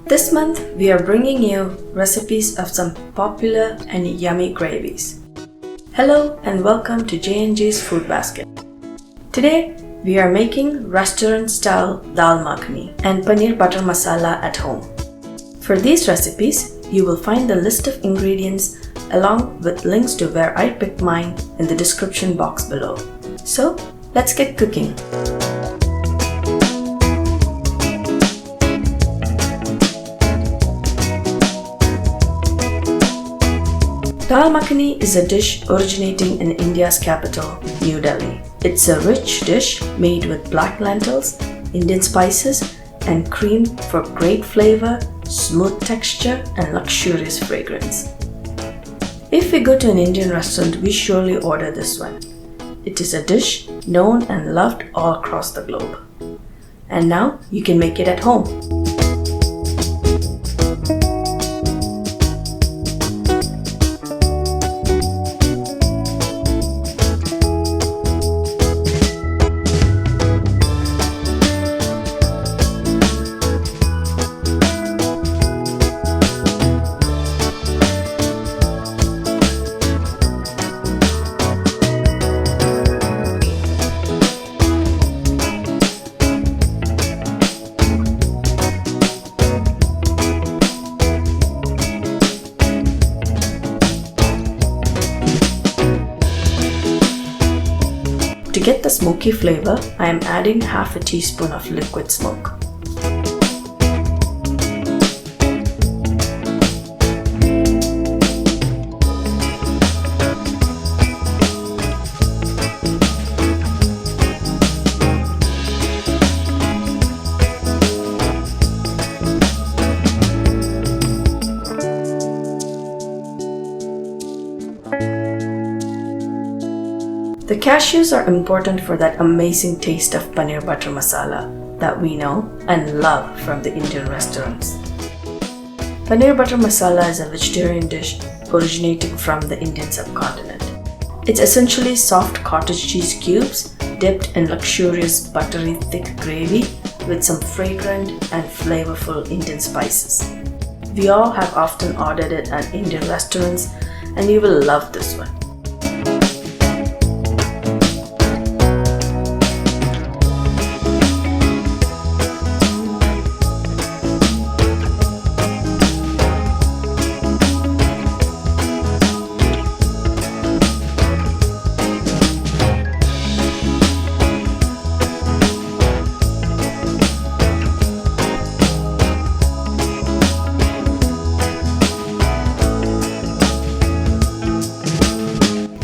This month, we are bringing you recipes of some popular and yummy gravies. Hello and welcome to J&J's Food Basket. Today, we are making restaurant-style Dal Makhni and Paneer Butter Masala at home. For these recipes, you will find the list of ingredients along with links to where I picked mine in the description box below. So, let's get cooking. Dal Makhani is a dish originating in India's capital, New Delhi. It's a rich dish made with black lentils, Indian spices, and cream for great flavor, smooth texture, and luxurious fragrance. If we go to an Indian restaurant, we surely order this one. It is a dish known and loved all across the globe. And now you can make it at home. To get the smoky flavor, I am adding half a teaspoon of liquid smoke. The cashews are important for that amazing taste of Paneer Butter Masala that we know and love from the Indian restaurants. Paneer Butter Masala is a vegetarian dish originating from the Indian subcontinent. It's essentially soft cottage cheese cubes dipped in luxurious buttery thick gravy with some fragrant and flavorful Indian spices. We all have often ordered it at Indian restaurants and you will love this one.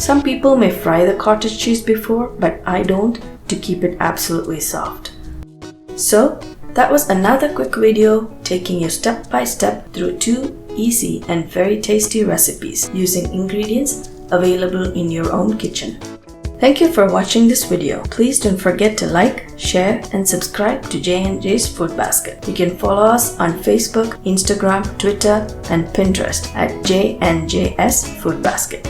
Some people may fry the cottage cheese before, but I don't, to keep it absolutely soft. So, that was another quick video taking you step by step through two easy and very tasty recipes using ingredients available in your own kitchen. Thank you for watching this video. Please don't forget to like, share, and subscribe to J&J's Food Basket. You can follow us on Facebook, Instagram, Twitter, and Pinterest at J&JS Food Basket.